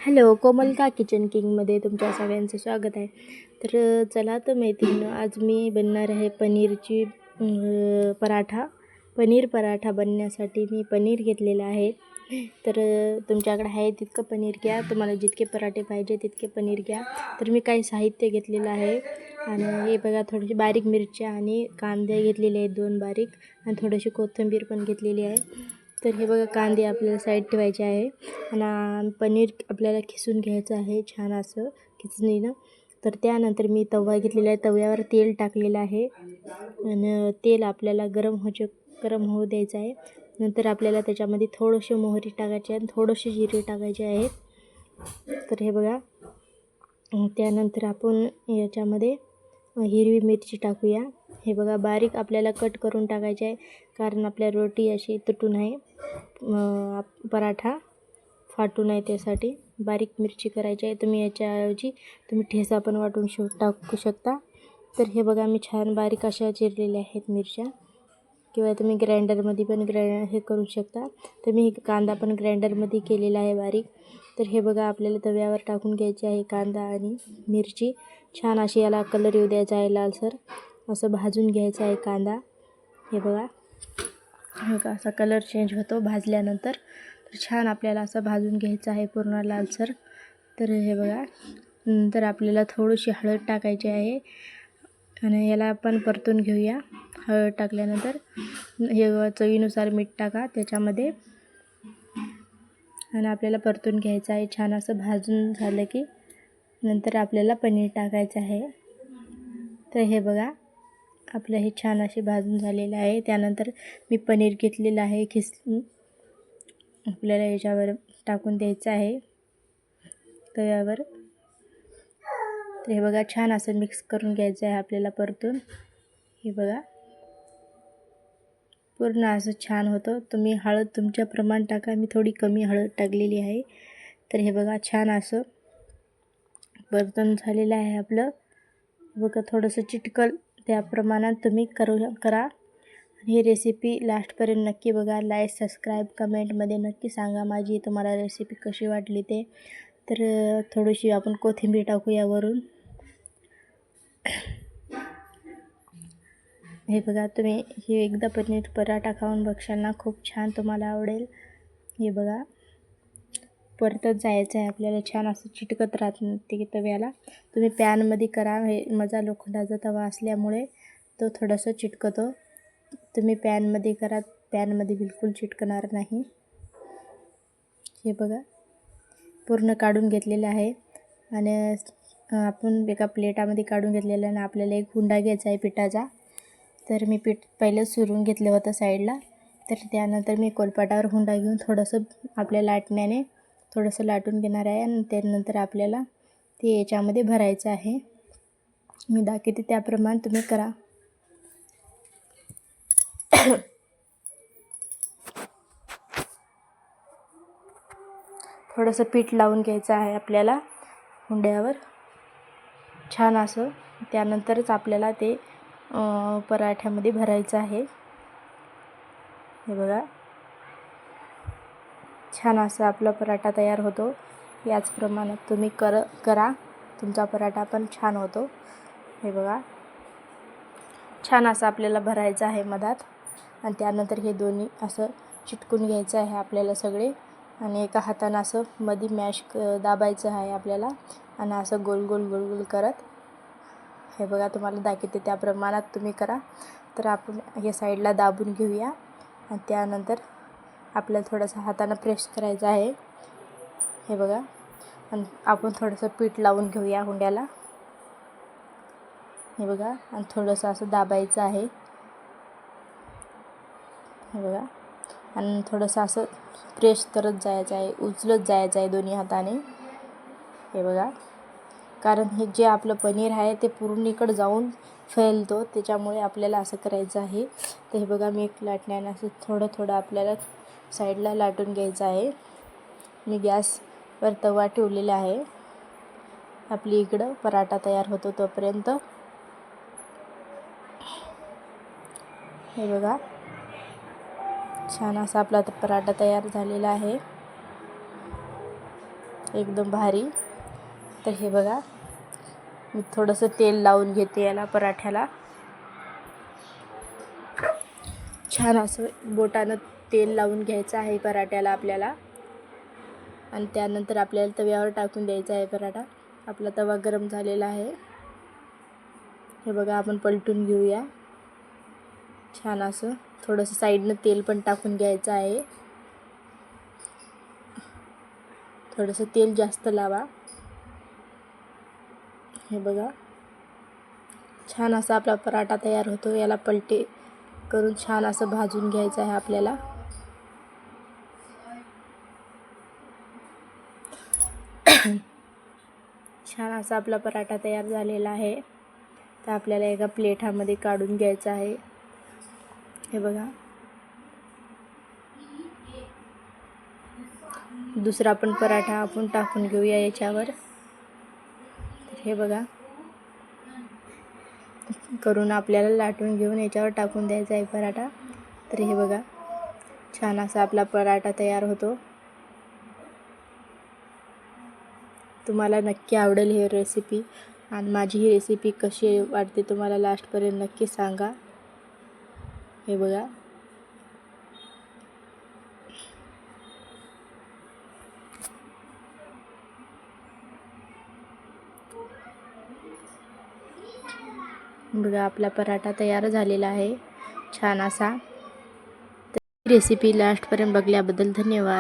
Hello, कोमलका kitchen किंगमध्ये तुमच्या सगळ्यांचं स्वागत आहे. तर चला तर मैत्रिणींनो, आज मी बनणार आहे पनीरची पराठा. पनीर पराठा बनण्यासाठी मी पनीर घेतलेलं आहे. तर तुमच्याकडे आहे तितकं पनीर घ्या, तुम्हाला जितके पराठे पाहिजे तितके पनीर घ्या. तर मी काही साहित्य घेतलेलं आहे आणि हे बघा, थोडीशी बारीक मिरच्या आणि कांदे घेतलेले आहेत 2 बारीक, आणि थोडीशी कोथिंबीर पण घेतलेली आहे. तर हे बघा, कांदे आपल्याला साईड ठेवायचे आहे आणि पनीर आपल्याला खिसून घ्यायचं आहे छान असं खिचणीनं. तर त्यानंतर मी तवा घेतलेला आहे, तव्यावर तेल टाकलेलं आहे आणि तेल आपल्याला गरम होऊ द्यायचं आहे. नंतर आपल्याला त्याच्यामध्ये थोडीशी मोहरी टाकायची आहे आणि थोडेसे जिरे टाकायचे आहेत. तर हे बघा, त्यानंतर आपण याच्यामध्ये हिरवी मिरची टाकूया. हे बघा, बारीक आपल्याला कट करून टाकायचे आहे, कारण आपल्या रोटी अशी तुटू नये, पराठा फाटू नये, त्यासाठी बारीक मिरची करायची आहे. तुम्ही याच्याऐवजी ठेचा पण वाटून टाकू शकता. तर हे बघा, मी छान बारीक अशा चिरलेल्या आहेत मिरच्या, किंवा तुम्ही ग्राइंडरमध्ये पण हे करू शकता. तर मी कांदा पण ग्राइंडरमध्ये केलेला आहे बारीक. तर हे बघा, आपल्याला तव्यावर टाकून घ्यायचे आहे कांदा आणि मिरची. छान अशी याला कलर येऊ द्यायचा आहे, लालसर असं भाजून घ्यायचा आहे कांदा. हे बघा, असा कलर चेंज होतो भाजल्यानंतर. तर छान आपल्याला असं भाजून घ्यायचं आहे पूर्ण लालसर. तर हे बघा, नंतर आपल्याला थोडीशी हळद टाकायची आहे आणि याला आपण परतून घेऊया. हळद टाकल्यानंतर हे चवीनुसार मीठ टाका त्याच्यामध्ये आणि आपल्याला परतून घ्यायचं आहे. छान असं भाजून झालं की नंतर आपल्याला पनीर टाकायचं आहे. तर हे बघा, आपलं हे छान असे भाजून झालेलं आहे. त्यानंतर मी पनीर घेतलेलं आहे खिसून, आपल्याला याच्यावर टाकून द्यायचं आहे तव्यावर. तर हे बघा, छान असं मिक्स करून घ्यायचं आहे आपल्याला परतून. हे बघा, पूर्ण असं छान होतं. तुम्ही हळद तुमच्या प्रमाण टाका, मी थोडी कमी हळद टाकलेली आहे. तर हे बघा, छान असं परतून झालेलं आहे आपलं. बघा, थोडंसं चिटकल त्या प्रमाणात तुम्ही करा. ही रेसिपी लास्टपर्यंत नक्की बघा. लाईक, सबस्क्राईब, कमेंटमध्ये नक्की सांगा माझी तुम्हाला रेसिपी कशी वाटली ते. तर थोडीशी आपण कोथिंबीर टाकूया वरून. हे बघा, तुम्ही हे एकदा पनीर पराठा खाऊन बघशाल ना, खूप छान तुम्हाला आवडेल. हे बघा, परतत जायचं आहे आपल्याला, छान असं चिटकत राहत ते तव्याला. तुम्ही पॅनमध्ये करा, हे माझा लोखंडाचा तवा असल्यामुळे तो थोडंसं चिटकतो. तुम्ही पॅनमध्ये करा, पॅनमध्ये बिलकुल चिटकणार नाही. हे बघा, पूर्ण काढून घेतलेलं आहे आणि आपण एका प्लेटामध्ये काढून घेतलेलं आहे. आणि आपल्याला एक हुंडा घ्यायचा आहे पिठाचा. तर मी पीठ पहिलं सुरून घेतलं होतं साईडला. तर त्यानंतर मी कोलपाटावर हुंडा घेऊन थोडंसं आपल्या लाटण्याने थोडंसं लाटून घेणार आहे आणि त्यानंतर आपल्याला ते याच्यामध्ये भरायचं आहे. मी दाखवते त्याप्रमाणे तुम्ही करा. थोडंसं पीठ लावून घ्यायचं आहे आपल्याला हुंड्यावर छान असं. त्यानंतरच आपल्याला ते पराठ्यामध्ये भरायचं आहे. हे बघा, छान असा आपला पराठा तयार होतो. याच प्रमाणात तुम्ही करा, तुमचा पराठा पण छान होतो. हे बघा, छान असं आपल्याला भरायचं आहे मधात. आणि त्यानंतर हे दोन्ही असं चिटकून घ्यायचं आहे आपल्याला सगळे. आणि एका हातानं असं मध्ये मॅश दाबायचं आहे आपल्याला, आणि असं गोल गोल गोल गोल करत. हे बघा, तुम्हाला दाखवते त्या प्रमाणात तुम्ही करा. तर आपण हे साईडला दाबून घेऊया आणि त्यानंतर आपल्याला थोडंसं हातानं प्रेस करायचं आहे. हे बघा, आणि आपण थोडंसं पीठ लावून घेऊया हुंड्याला. हे बघा, आणि थोडंसं असं दाबायचं आहे. हे बघा, आणि थोडंसं असं प्रेस करत जायचं आहे, उचलत जायचं आहे दोन्ही हाताने. हे बघा, कारण हे जे आपलं पनीर आहे ते पूर्णीकडे जाऊन फैलतो, त्याच्यामुळे आपल्याला असं करायचं आहे. तर हे बघा, मी एक लाटण्याने असं थोडं थोडं आपल्याला साईडला लाटून घ्यायचं आहे. मी गॅसवर तवा ठेवलेला आहे, आपली इकडं पराठा तयार होतो तोपर्यंत. हे बघा, छान असा आपला पराठा तयार झालेला आहे. एकदम भारी. तर हे बघा, मी थोडंसं तेल लावून घेते याला पराठ्याला. छान असं बोटानं तेल लावून घ्यायचं आहे पराठ्याला आपल्याला. आणि त्यानंतर आपल्याला तव्यावर टाकून द्यायचा आहे पराठा. आपला तवा गरम झालेला आहे. हे बघा, आपण पलटून घेऊया. छान असं थोडंसं साईडनं तेल पण टाकून घ्यायचं आहे. थोडंसं तेल जास्त लावा. हे बघा, छान असा आपला पराठा तयार होतो. याला पलटे करून छान असं भाजून घ्यायचं आहे आपल्याला. छान असा आपला पराठा तयार झालेला आहे. तर आपल्याला एका प्लेटामध्ये काढून घ्यायचा आहे. हे बघा, दुसरा पण पराठा आपण टाकून घेऊया याच्यावर. हे बघा, करून आपल्याला लाटून घेऊन याच्यावर टाकून द्यायचा आहे पराठा. तर हे बघा, छान असा आपला पराठा तयार होतो. तुम्हाला नक्की आवडेल ही रेसिपी. आणि माझी ही रेसिपी कशी वाटते तुम्हाला लास्टपर्यंत नक्की सांगा. हे बघा, आपला पराठा तयार झालेला आहे छान असा. रेसिपी लास्टपर्यंत बघल्याबद्दल धन्यवाद.